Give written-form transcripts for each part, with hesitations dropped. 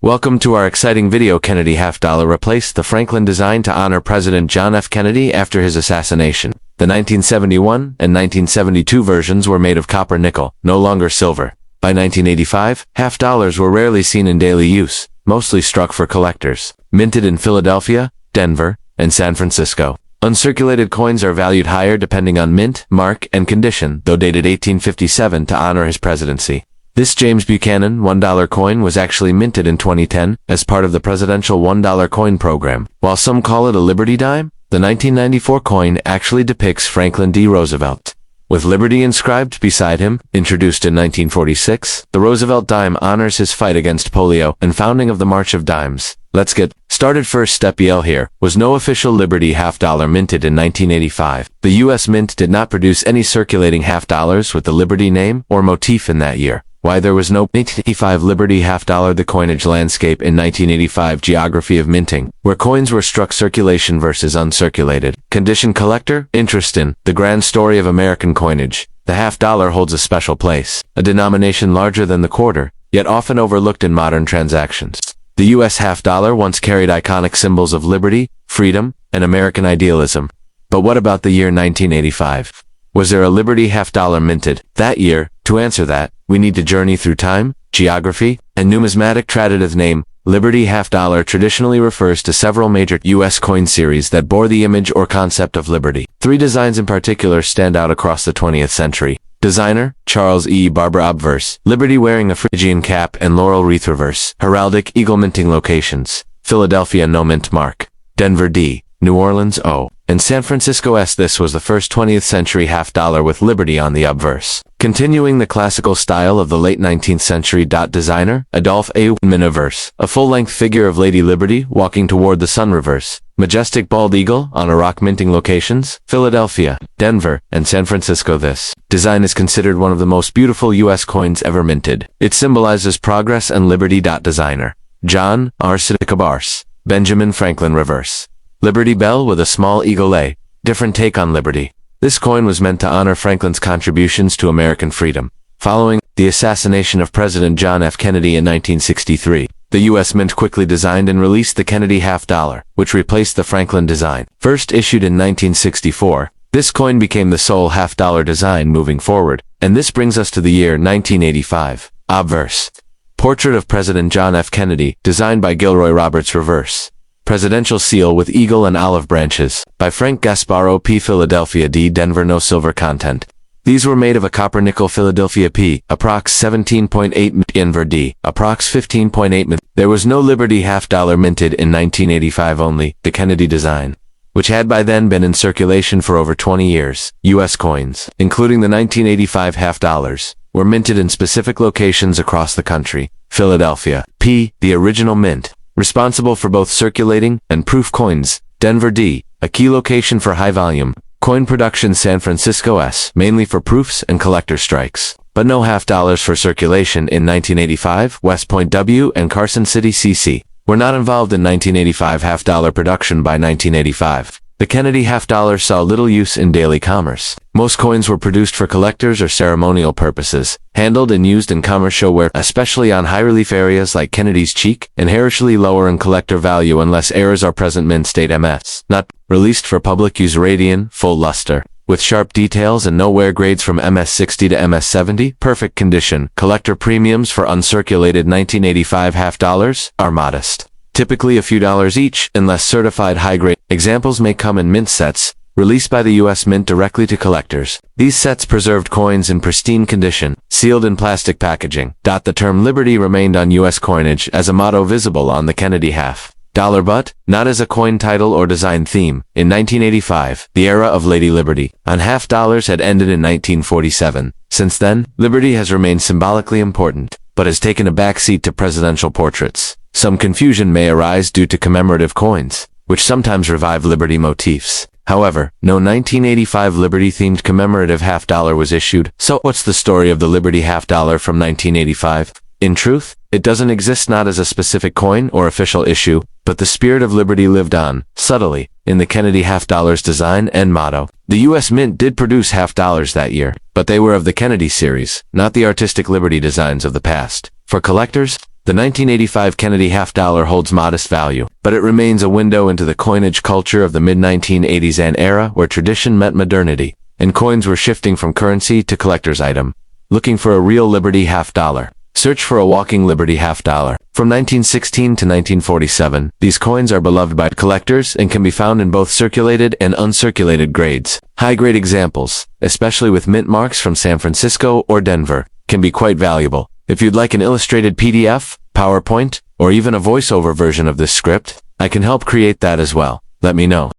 Welcome to our exciting video. Kennedy half dollar replaced the Franklin design to honor President John F. Kennedy after his assassination. The 1971 and 1972 versions were made of copper nickel, no longer silver. By 1985, half dollars were rarely seen in daily use, mostly struck for collectors. Minted in Philadelphia, Denver, and San Francisco. Uncirculated coins are valued higher depending on mint, mark, and condition, though dated 1857 to honor his presidency. This James Buchanan $1 coin was actually minted in 2010 as part of the presidential $1 coin program. While some call it a Liberty Dime, the 1994 coin actually depicts Franklin D. Roosevelt. With Liberty inscribed beside him, introduced in 1946, the Roosevelt Dime honors his fight against polio and founding of the March of Dimes. Let's get started. First step. Here was no official Liberty half dollar minted in 1985. The U.S. Mint did not produce any circulating half dollars with the Liberty name or motif in that year. Why there was no 1985 Liberty half dollar. The coinage landscape in 1985. Geography of minting, where coins were struck. Circulation versus uncirculated. Condition. Collector interest in the grand story of American coinage. The half dollar holds a special place, a denomination larger than the quarter, yet often overlooked in modern transactions. The U.S. half dollar once carried iconic symbols of liberty, freedom, and American idealism. But what about the year 1985? Was there a Liberty half dollar minted that year? To answer that, we need to journey through time, geography, and numismatic. Traditive name, Liberty half dollar traditionally refers to several major U.S. coin series that bore the image or concept of liberty. Three designs in particular stand out across the 20th century. Designer, Charles E. Barber. Obverse, Liberty wearing a Phrygian cap and laurel wreath. Reverse, heraldic eagle. Minting locations, Philadelphia no mint mark, Denver D, New Orleans O, and San Francisco S. This was the first 20th century half dollar with Liberty on the obverse. Continuing the classical style of the late 19th century. Designer, Adolphe A. Miniverse, a full-length figure of Lady Liberty walking toward the sun. Reverse, majestic bald eagle on a rock. Minting locations, Philadelphia, Denver, and San Francisco. This design is considered one of the most beautiful U.S. coins ever minted. It symbolizes progress and liberty. Designer, John R. Sidicabars, Benjamin Franklin. Reverse, Liberty Bell with a small eagle. A different take on liberty. This coin was meant to honor Franklin's contributions to American freedom. Following the assassination of President John F. Kennedy in 1963, the U.S. Mint quickly designed and released the Kennedy half dollar, which replaced the Franklin design. First issued in 1964, this coin became the sole half dollar design moving forward, and this brings us to the year 1985. Obverse, portrait of President John F. Kennedy, designed by Gilroy Roberts. Reverse, presidential seal with eagle and olive branches, by Frank Gasparo. P. Philadelphia D. Denver. No silver content. These were made of a copper nickel. Philadelphia P. approx 17.8 Denver D. approx 15.8. There was no Liberty half dollar minted in 1985. Only the Kennedy design, which had by then been in circulation for over 20 years. U.S. coins, including the 1985 half dollars, were minted in specific locations across the country. Philadelphia P. the original mint, responsible for both circulating and proof coins. Denver D. a key location for high volume coin production. San Francisco S. mainly for proofs and collector strikes, but no half dollars for circulation. In 1985, West Point W. and Carson City CC were not involved in 1985 half dollar production. By 1985, the Kennedy half dollar saw little use in daily commerce. Most coins were produced for collectors or ceremonial purposes, handled and used in commerce showware, especially on high-relief areas like Kennedy's cheek, inherently lower in collector value unless errors are present. Mint state MS, not released for public use. Radian, full luster, with sharp details and no wear. Grades from MS60 to MS70, perfect condition. Collector premiums for uncirculated 1985 half dollars are modest, typically a few dollars each, unless certified high-grade. Examples may come in mint sets, released by the U.S. Mint directly to collectors. These sets preserved coins in pristine condition, sealed in plastic packaging. The term Liberty remained on U.S. coinage as a motto visible on the Kennedy half dollar, but not as a coin title or design theme. In 1985, the era of Lady Liberty on half dollars had ended in 1947. Since then, liberty has remained symbolically important, but has taken a backseat to presidential portraits. Some confusion may arise due to commemorative coins, which sometimes revive liberty motifs. However, no 1985 Liberty-themed commemorative half dollar was issued. So what's the story of the Liberty half dollar from 1985? In truth, it doesn't exist, not as a specific coin or official issue, but the spirit of liberty lived on, subtly, in the Kennedy half dollar's design and motto. The U.S. Mint did produce half dollars that year, but they were of the Kennedy series, not the artistic liberty designs of the past. For collectors, The 1985 Kennedy half-dollar holds modest value, but it remains a window into the coinage culture of the mid-1980s, an era where tradition met modernity, and coins were shifting from currency to collector's item. Looking for a real Liberty half-dollar? Search for a walking Liberty half-dollar. From 1916 to 1947, these coins are beloved by collectors and can be found in both circulated and uncirculated grades. High-grade examples, especially with mint marks from San Francisco or Denver, can be quite valuable. If you'd like an illustrated PDF, PowerPoint, or even a voiceover version of this script, I can help create that as well. Let me know.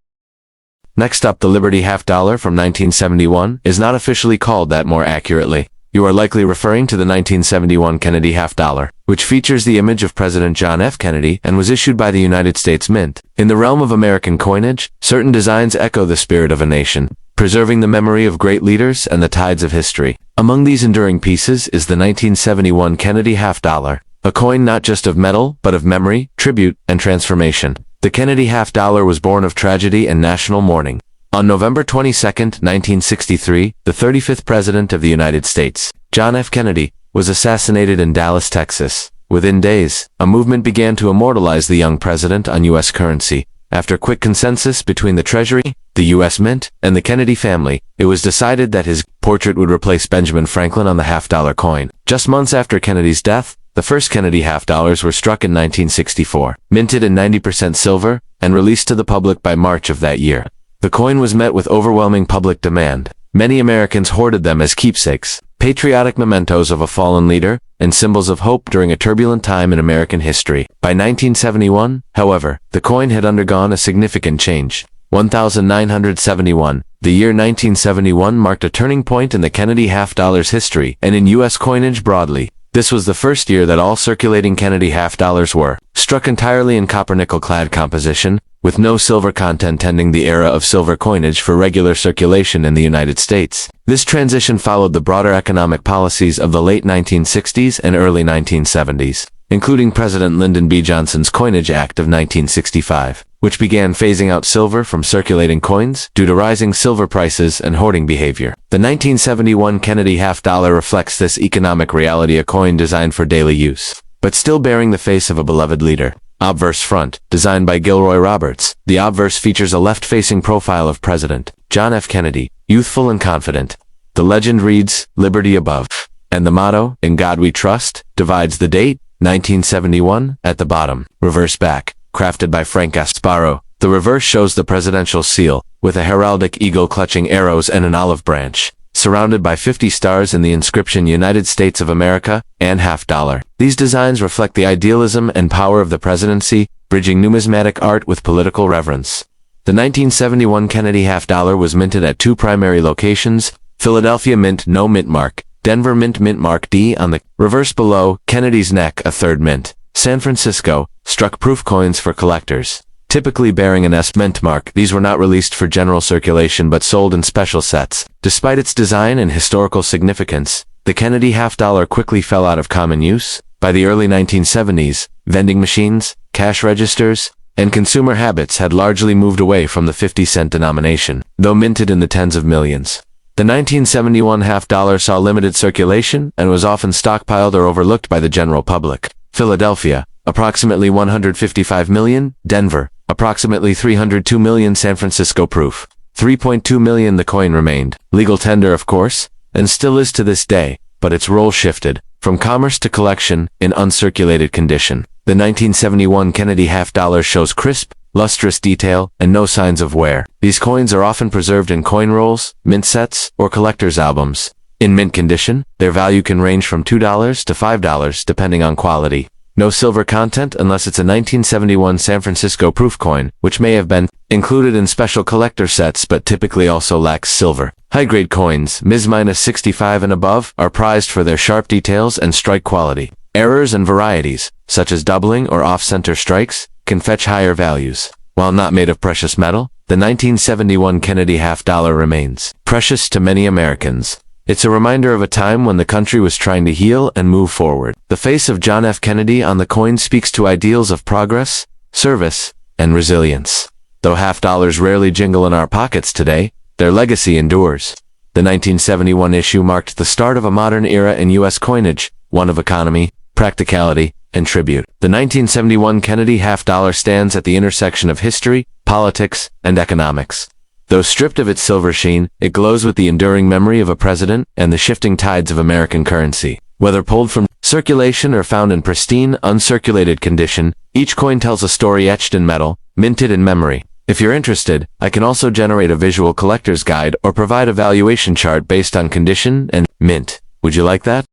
Next up, the Liberty half-dollar from 1971 is not officially called that. More accurately, you are likely referring to the 1971 Kennedy half-dollar, which features the image of President John F. Kennedy and was issued by the United States Mint. In the realm of American coinage, certain designs echo the spirit of a nation, preserving the memory of great leaders and the tides of history. Among these enduring pieces is the 1971 Kennedy half-dollar, a coin not just of metal, but of memory, tribute, and transformation. The Kennedy half-dollar was born of tragedy and national mourning. On November 22, 1963, the 35th President of the United States, John F. Kennedy, was assassinated in Dallas, Texas. Within days, a movement began to immortalize the young president on U.S. currency. After quick consensus between the Treasury, the U.S. Mint, and the Kennedy family, it was decided that his portrait would replace Benjamin Franklin on the half-dollar coin. Just months after Kennedy's death, the first Kennedy half-dollars were struck in 1964, minted in 90% silver, and released to the public by March of that year. The coin was met with overwhelming public demand. Many Americans hoarded them as keepsakes, patriotic mementos of a fallen leader, and symbols of hope during a turbulent time in American history. By 1971, however, the coin had undergone a significant change. 1971. The year 1971 marked a turning point in the Kennedy half-dollar's history and in U.S. coinage broadly. This was the first year that all circulating Kennedy half-dollars were struck entirely in copper-nickel-clad composition, with no silver content, ending the era of silver coinage for regular circulation in the United States. This transition followed the broader economic policies of the late 1960s and early 1970s, including President Lyndon B. Johnson's Coinage Act of 1965, which began phasing out silver from circulating coins due to rising silver prices and hoarding behavior. The 1971 Kennedy half-dollar reflects this economic reality, a coin designed for daily use, but still bearing the face of a beloved leader. Obverse front, designed by Gilroy Roberts. The obverse features a left-facing profile of President John F. Kennedy, youthful and confident. The legend reads, "Liberty above," and the motto, "In God We Trust," divides the date, 1971, at the bottom. Reverse back, crafted by Frank Gasparro. The reverse shows the presidential seal, with a heraldic eagle clutching arrows and an olive branch, surrounded by 50 stars and the inscription United States of America and half-dollar. These designs reflect the idealism and power of the presidency, bridging numismatic art with political reverence. The 1971 Kennedy half-dollar was minted at two primary locations: Philadelphia Mint, no mint mark; Denver Mint, mint mark D on the reverse below. Kennedy's neck, a third mint. San Francisco, struck proof coins for collectors, typically bearing an S mint mark. These were not released for general circulation but sold in special sets. Despite its design and historical significance, the Kennedy half-dollar quickly fell out of common use. By the early 1970s, vending machines, cash registers, and consumer habits had largely moved away from the 50-cent denomination, though minted in the tens of millions. The 1971 half-dollar saw limited circulation and was often stockpiled or overlooked by the general public. Philadelphia, approximately 155 million. Denver, approximately 302 million. San Francisco proof, 3.2 million. The coin remained legal tender, of course, and still is to this day, but its role shifted from commerce to collection in uncirculated condition. The 1971 Kennedy half-dollar shows crisp, lustrous detail and no signs of wear. These coins are often preserved in coin rolls, mint sets, or collector's albums. In mint condition, their value can range from $2 to $5 depending on quality. No silver content unless it's a 1971 San Francisco proof coin, which may have been included in special collector sets but typically also lacks silver. High-grade coins, Ms-65 and above, are prized for their sharp details and strike quality. Errors and varieties, such as doubling or off-center strikes, can fetch higher values. While not made of precious metal, the 1971 Kennedy half-dollar remains precious to many Americans. It's a reminder of a time when the country was trying to heal and move forward. The face of John F. Kennedy on the coin speaks to ideals of progress, service, and resilience. Though half-dollars rarely jingle in our pockets today, their legacy endures. The 1971 issue marked the start of a modern era in U.S. coinage, one of economy, practicality, and tribute. The 1971 Kennedy half-dollar stands at the intersection of history, politics, and economics. Though stripped of its silver sheen, it glows with the enduring memory of a president and the shifting tides of American currency. Whether pulled from circulation or found in pristine, uncirculated condition, each coin tells a story etched in metal, minted in memory. If you're interested, I can also generate a visual collector's guide or provide a valuation chart based on condition and mint. Would you like that?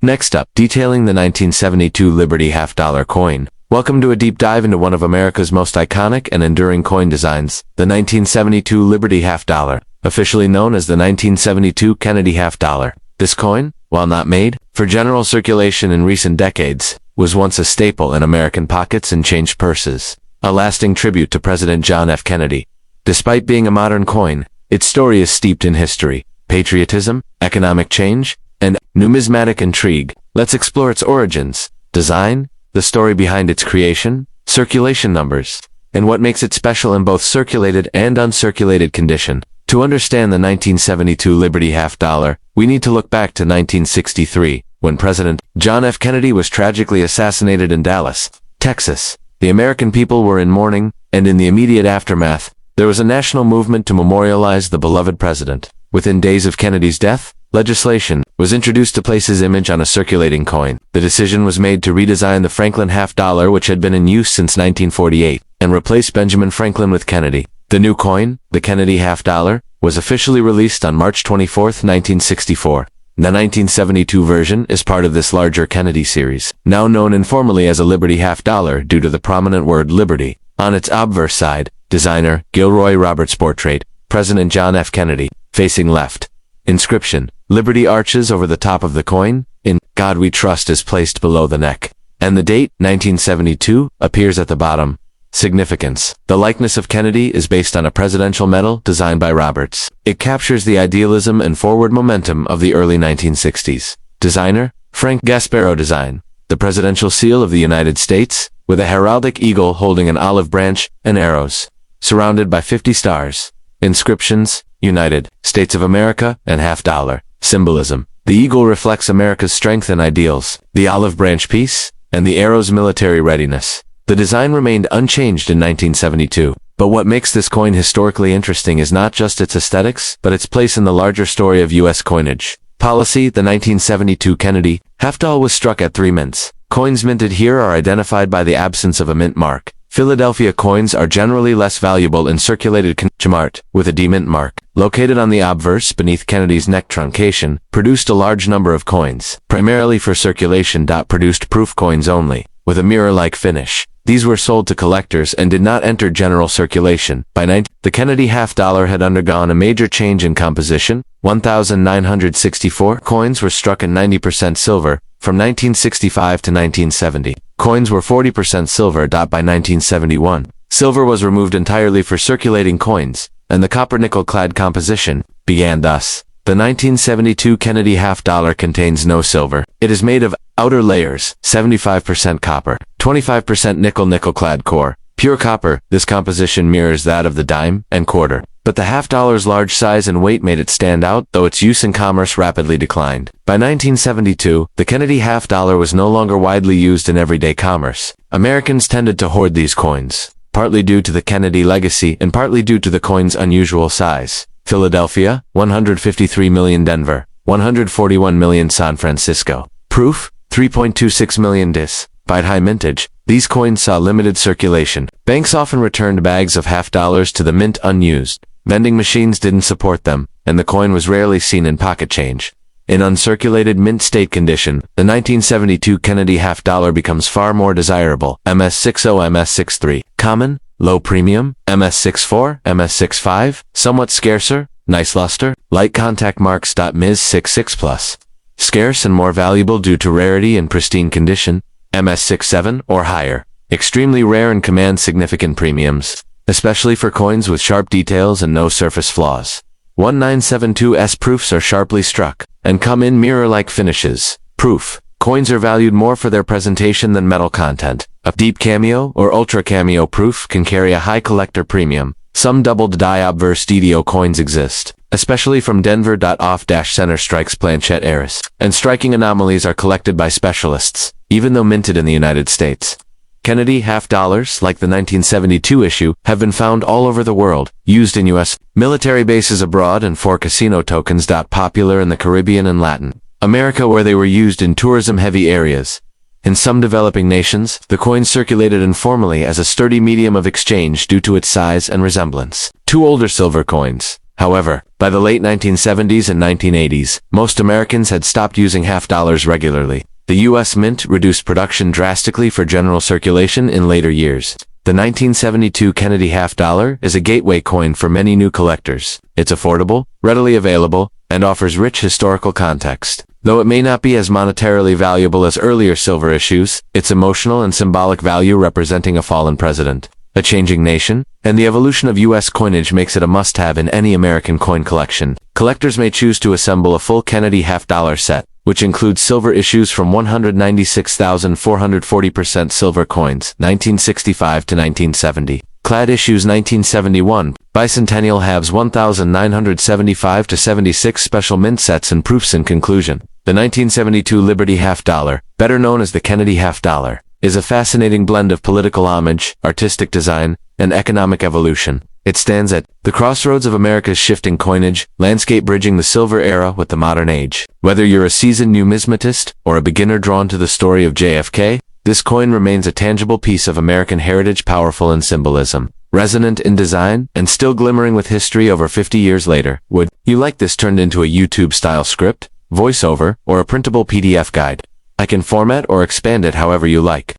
Next up, detailing the 1972 Liberty half-dollar coin. Welcome to a deep dive into one of America's most iconic and enduring coin designs, the 1972 Liberty half-dollar, officially known as the 1972 Kennedy half-dollar. This coin, while not made for general circulation in recent decades, was once a staple in American pockets and changed purses, a lasting tribute to President John F. Kennedy. Despite being a modern coin, its story is steeped in history, patriotism, economic change, and numismatic intrigue. Let's explore its origins, design, the story behind its creation, circulation numbers, and what makes it special in both circulated and uncirculated condition. To understand the 1972 Liberty half-dollar, we need to look back to 1963, when President John F. Kennedy was tragically assassinated in Dallas, Texas. The American people were in mourning, and in the immediate aftermath, there was a national movement to memorialize the beloved president. Within days of Kennedy's death, legislation was introduced to place his image on a circulating coin. The decision was made to redesign the Franklin half-dollar, which had been in use since 1948, and replace Benjamin Franklin with Kennedy. The new coin, the Kennedy half-dollar, was officially released on March 24, 1964. The 1972 version is part of this larger Kennedy series, now known informally as a Liberty half-dollar due to the prominent word Liberty. On its obverse side, designer Gilroy Roberts portrait, President John F. Kennedy, facing left. Inscription, Liberty arches over the top of the coin, in God We Trust is placed below the neck. And the date, 1972, appears at the bottom. Significance. The likeness of Kennedy is based on a presidential medal designed by Roberts. It captures the idealism and forward momentum of the early 1960s. Designer, Frank Gasparo design. The presidential seal of the United States, with a heraldic eagle holding an olive branch and arrows, surrounded by 50 stars. Inscriptions, United States of America and half-dollar. Symbolism. The eagle reflects America's strength and ideals, the olive branch peace, and the arrow's military readiness. The design remained unchanged in 1972, but what makes this coin historically interesting is not just its aesthetics, but its place in the larger story of U.S. coinage. Policy. The 1972 Kennedy half-dollar was struck at 3 mints. Coins minted here are identified by the absence of a mint mark. Philadelphia coins are generally less valuable in circulated chart, with a demint mark, located on the obverse beneath Kennedy's neck truncation, produced a large number of coins, primarily for circulation. Produced proof coins only, with a mirror-like finish. These were sold to collectors and did not enter general circulation. By the Kennedy half-dollar had undergone a major change in composition. 1,964 coins were struck in 90% silver, from 1965 to 1970. Coins were 40% silver. By 1971, silver was removed entirely for circulating coins, and the copper-nickel clad composition began thus. The 1972 Kennedy half-dollar contains no silver. It is made of outer layers, 75% copper, 25% nickel-clad core, pure copper. This composition mirrors that of the dime and quarter, but the half-dollar's large size and weight made it stand out, though its use in commerce rapidly declined. By 1972, the Kennedy half-dollar was no longer widely used in everyday commerce. Americans tended to hoard these coins, partly due to the Kennedy legacy and partly due to the coin's unusual size. Philadelphia, 153 million. Denver, 141 million. San Francisco. Proof, 3.26 million. Despite high mintage, these coins saw limited circulation. Banks often returned bags of half-dollars to the mint unused. Vending machines didn't support them, and the coin was rarely seen in pocket change. In uncirculated mint state condition, the 1972 Kennedy half-dollar becomes far more desirable. MS60, MS63. Common, low premium, MS64, MS65, somewhat scarcer, nice luster, light contact marks. MS66+. Scarce and more valuable due to rarity and pristine condition, MS67 or higher. Extremely rare and command significant premiums, especially for coins with sharp details and no surface flaws. 1972S proofs are sharply struck and come in mirror-like finishes. Proof. Coins are valued more for their presentation than metal content. A deep cameo or ultra cameo proof can carry a high collector premium. Some doubled die obverse DDO coins exist, especially from Denver. Off-center strikes planchette errors, and striking anomalies are collected by specialists. even though minted in the United States. Kennedy half dollars, like the 1972 issue, have been found all over the world, used in U.S. military bases abroad and for casino tokens. Popular in the Caribbean and Latin America, where they were used in tourism-heavy areas. In some developing nations, the coin circulated informally as a sturdy medium of exchange due to its size and resemblance to older silver coins. However, by the late 1970s and 1980s, most Americans had stopped using half dollars regularly. The U.S. Mint reduced production drastically for general circulation in later years. The 1972 Kennedy half dollar is a gateway coin for many new collectors. It's affordable, readily available, and offers rich historical context. Though it may not be as monetarily valuable as earlier silver issues, its emotional and symbolic value representing a fallen president, a changing nation, and the evolution of U.S. coinage makes it a must-have in any American coin collection. Collectors may choose to assemble a full Kennedy half dollar set, which includes silver issues from 196,440% silver coins, 1965 to 1970. Clad issues 1971, bicentennial halves 1,975 to 76 special mint sets and proofs. In conclusion, the 1972 Liberty half dollar, better known as the Kennedy half dollar, is a fascinating blend of political homage, artistic design, and economic evolution. It stands at the crossroads of America's shifting coinage landscape, bridging the silver era with the modern age. Whether you're a seasoned numismatist or a beginner drawn to the story of JFK, this coin remains a tangible piece of American heritage, powerful in symbolism, resonant in design, and still glimmering with history over 50 years later. Would you like this turned into a YouTube-style script, voiceover, or a printable PDF guide? I can format or expand it however you like.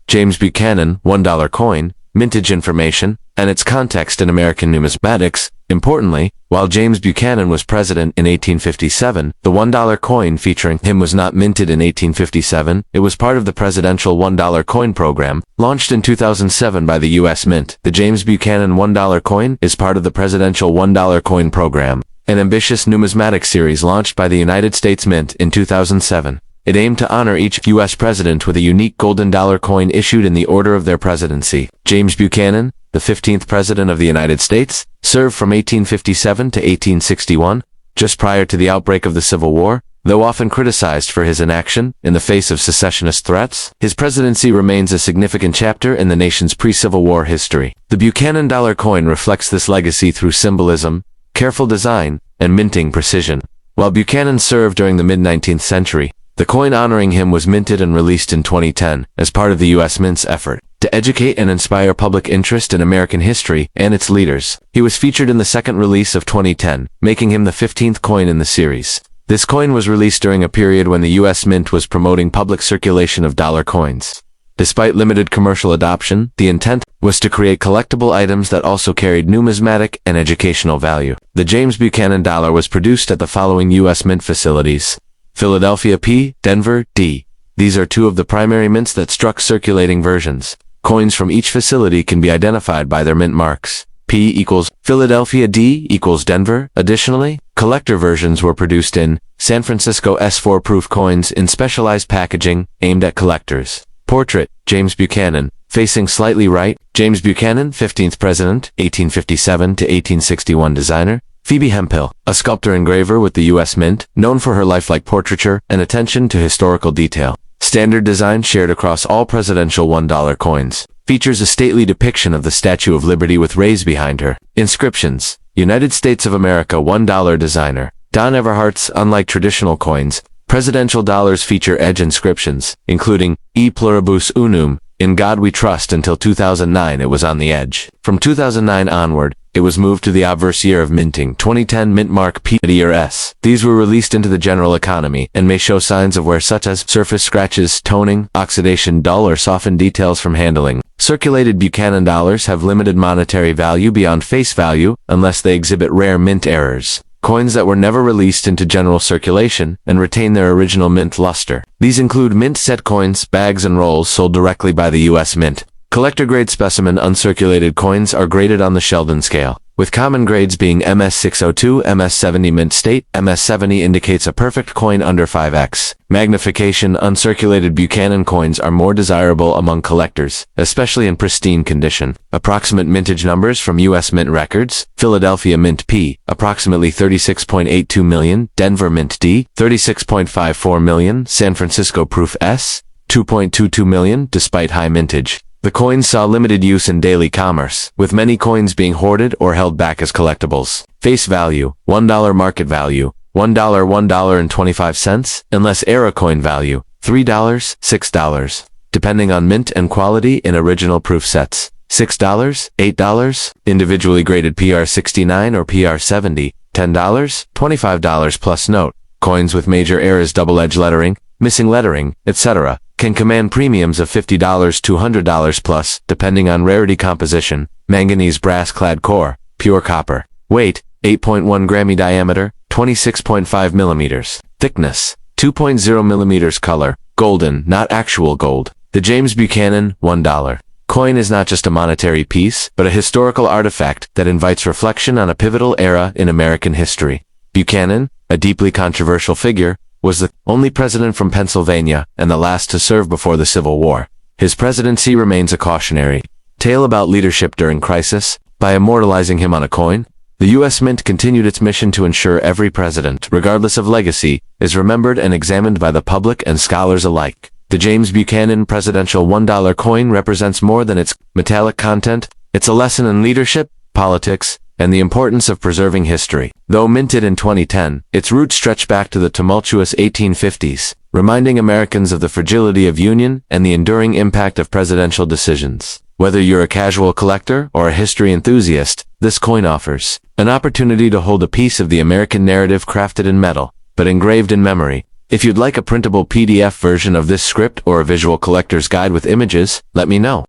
James Buchanan, $1 coin, mintage information, and its context in American numismatics. Importantly, while James Buchanan was president in 1857, the $1 coin featuring him was not minted in 1857. It was part of the presidential $1 coin program, launched in 2007 by the U.S. Mint. The James Buchanan $1 coin is part of the presidential $1 coin program, an ambitious numismatic series launched by the United States Mint in 2007. It aimed to honor each U.S. president with a unique golden dollar coin issued in the order of their presidency. James Buchanan, the 15th President of the United States, served from 1857 to 1861, just prior to the outbreak of the Civil War. Though often criticized for his inaction in the face of secessionist threats, his presidency remains a significant chapter in the nation's pre-Civil War history. The Buchanan dollar coin reflects this legacy through symbolism, careful design, and minting precision. While Buchanan served during the mid-19th century, the coin honoring him was minted and released in 2010 as part of the U.S. Mint's effort to educate and inspire public interest in American history and its leaders. He was featured in the second release of 2010, making him the 15th coin in the series. This coin was released during a period when the U.S. Mint was promoting public circulation of dollar coins. Despite limited commercial adoption, the intent was to create collectible items that also carried numismatic and educational value. The James Buchanan dollar was produced at the following U.S. Mint facilities: Philadelphia P, Denver D. These are two of the primary mints that struck circulating versions. Coins from each facility can be identified by their mint marks. P equals Philadelphia, D equals Denver. Additionally, collector versions were produced in San Francisco S4 proof coins in specialized packaging aimed at collectors. Portrait, James Buchanan, facing slightly right. James Buchanan, 15th President, 1857 to 1861 designer. Phoebe Hemphill, a sculptor engraver with the U.S. Mint, known for her lifelike portraiture and attention to historical detail. Standard design shared across all presidential $1 coins. Features a stately depiction of the Statue of Liberty with rays behind her. Inscriptions. United States of America $1 designer. Don Everhart's. Unlike traditional coins, presidential dollars feature edge inscriptions, including E pluribus unum, In God We Trust. Until 2009 it was on the edge. From 2009 onward, it was moved to the obverse year of minting, 2010 mint mark P or S. These were released into the general economy and may show signs of wear such as surface scratches, toning, oxidation, dull or softened details from handling. Circulated Buchanan dollars have limited monetary value beyond face value unless they exhibit rare mint errors. Coins that were never released into general circulation and retain their original mint luster. These include mint set coins, bags and rolls sold directly by the U.S. Mint. Collector-grade specimen uncirculated coins are graded on the Sheldon scale, with common grades being MS602, MS70 mint state. MS70 indicates a perfect coin under 5x. Magnification. Uncirculated Buchanan coins are more desirable among collectors, especially in pristine condition. Approximate mintage numbers from U.S. Mint records: Philadelphia Mint P, approximately 36.82 million, Denver Mint D, 36.54 million, San Francisco Proof S, 2.22 million despite high mintage. The coins saw limited use in daily commerce, with many coins being hoarded or held back as collectibles. Face value, $1 market value, $1, $1.25, unless era coin value, $3, $6. Depending on mint and quality in original proof sets, $6, $8, individually graded PR69 or PR70, $10, $25 plus note. Coins with major eras, double-edged lettering, missing lettering, etc., can command premiums of $50 to $100 plus, depending on rarity, composition, manganese brass-clad core, pure copper. Weight, 8.1 gram, diameter, 26.5 millimeters. Thickness, 2.0 millimeters. Color, golden, not actual gold. The James Buchanan, $1 coin is not just a monetary piece, but a historical artifact that invites reflection on a pivotal era in American history. Buchanan, a deeply controversial figure, was the only president from Pennsylvania and the last to serve before the Civil War. His presidency remains a cautionary tale about leadership during crisis. By immortalizing him on a coin, the U.S. Mint continued its mission to ensure every president, regardless of legacy, is remembered and examined by the public and scholars alike. The James Buchanan presidential $1 coin represents more than its metallic content. It's a lesson in leadership, politics, and the importance of preserving history. Though minted in 2010, its roots stretch back to the tumultuous 1850s, reminding Americans of the fragility of union and the enduring impact of presidential decisions. Whether you're a casual collector or a history enthusiast, this coin offers an opportunity to hold a piece of the American narrative crafted in metal, but engraved in memory. If you'd like a printable PDF version of this script or a visual collector's guide with images, let me know.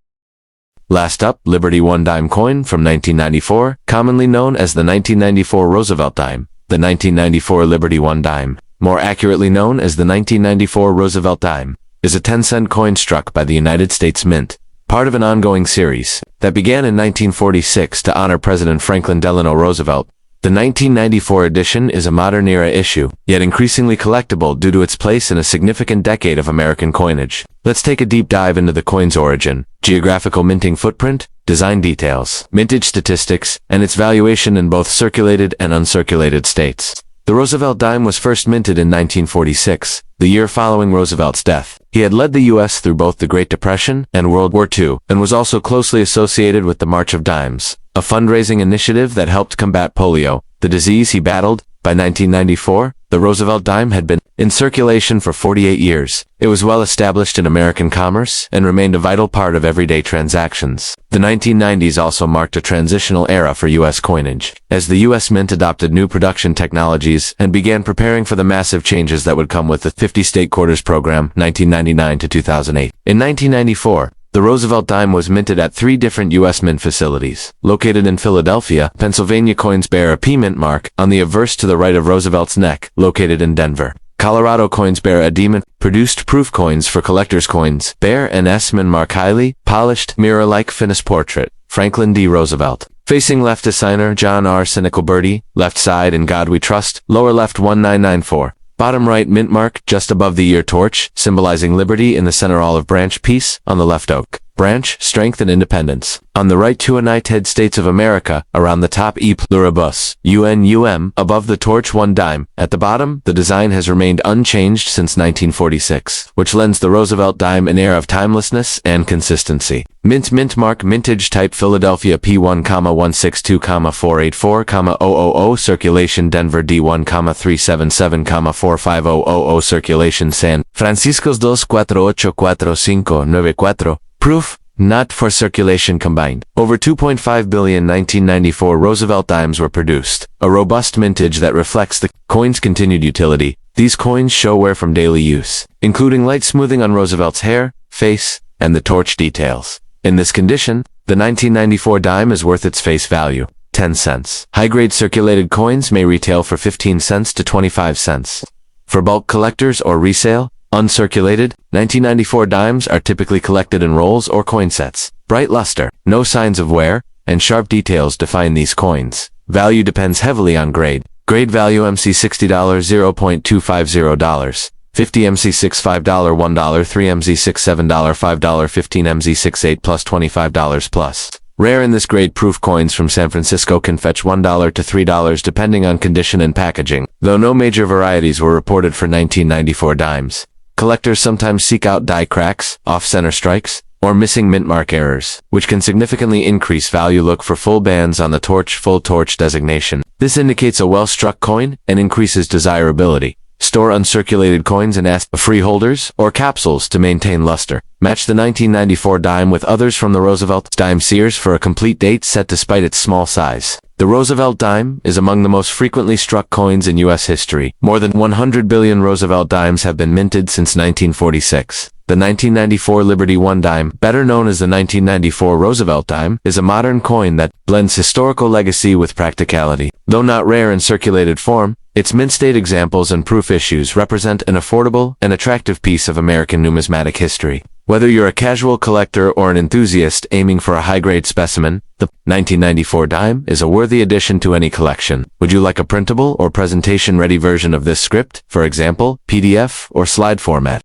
Last up, Liberty 1 dime coin from 1994, commonly known as the 1994 Roosevelt Dime. The 1994 Liberty 1 dime, more accurately known as the 1994 Roosevelt Dime, is a 10-cent coin struck by the United States Mint, part of an ongoing series that began in 1946 to honor President Franklin Delano Roosevelt. The 1994 edition is a modern-era issue, yet increasingly collectible due to its place in a significant decade of American coinage. Let's take a deep dive into the coin's origin, geographical minting footprint, design details, mintage statistics, and its valuation in both circulated and uncirculated states. The Roosevelt Dime was first minted in 1946, the year following Roosevelt's death. He had led the U.S. through both the Great Depression and World War II, and was also closely associated with the March of Dimes, a fundraising initiative that helped combat polio, the disease he battled. By 1994, the Roosevelt Dime had been in circulation for 48 years. It was well established in American commerce and remained a vital part of everyday transactions. The 1990s also marked a transitional era for U.S. coinage, as the U.S. Mint adopted new production technologies and began preparing for the massive changes that would come with the 50-state quarters program, 1999 to 2008. In 1994, the Roosevelt Dime was minted at 3 different U.S. Mint facilities. Located in Philadelphia, Pennsylvania, coins bear a P mint mark on the obverse to the right of Roosevelt's neck, located in Denver. Colorado coins bear a D mint. Produced proof coins for collector's coins bear an S mint mark, highly polished, mirror-like finished portrait, Franklin D. Roosevelt. Facing left is signer John R. Cynical Birdie, left side In God We Trust, lower left 1994. Bottom right mint mark, just above the year torch, symbolizing liberty. In the center olive branch piece, on the left oak branch, strength and independence. On the right, two United States of America, around the top E pluribus, UNUM, above the torch 1 dime. At the bottom, the design has remained unchanged since 1946, which lends the Roosevelt Dime an air of timelessness and consistency. Mint mark, mintage type Philadelphia P1,162,484,000, circulation Denver D1,377,45000, circulation San Francisco's 2484594. Proof, not for circulation combined. Over 2.5 billion 1994 Roosevelt Dimes were produced, a robust mintage that reflects the coin's continued utility. These coins show wear from daily use, including light smoothing on Roosevelt's hair, face, and the torch details. In this condition, the 1994 dime is worth its face value, 10 cents. High-grade circulated coins may retail for 15 cents to 25 cents. For bulk collectors or resale, uncirculated, 1994 dimes are typically collected in rolls or coin sets. Bright luster, no signs of wear, and sharp details define these coins. Value depends heavily on grade. Grade value MC $60, $0.250, 50 MC $6 $5, $1, 3 MC $6 $7, $5, 15 MC $6 $8 plus $25 plus. Rare in this grade proof coins from San Francisco can fetch $1 to $3 depending on condition and packaging, though no major varieties were reported for 1994 dimes. Collectors sometimes seek out die cracks, off-center strikes, or missing mint mark errors, which can significantly increase value. Look for full bands on the torch, full torch designation. This indicates a well-struck coin and increases desirability. Store uncirculated coins and ask freeholders or capsules to maintain luster. Match the 1994 dime with others from the Roosevelt Dime series for a complete date set despite its small size. The Roosevelt Dime is among the most frequently struck coins in U.S. history. More than 100 billion Roosevelt dimes have been minted since 1946. The 1994 Liberty One dime, better known as the 1994 Roosevelt Dime, is a modern coin that blends historical legacy with practicality. Though not rare in circulated form, its mint-state examples and proof issues represent an affordable and attractive piece of American numismatic history. Whether you're a casual collector or an enthusiast aiming for a high-grade specimen, the 1994 dime is a worthy addition to any collection. Would you like a printable or presentation-ready version of this script, for example, PDF or slide format?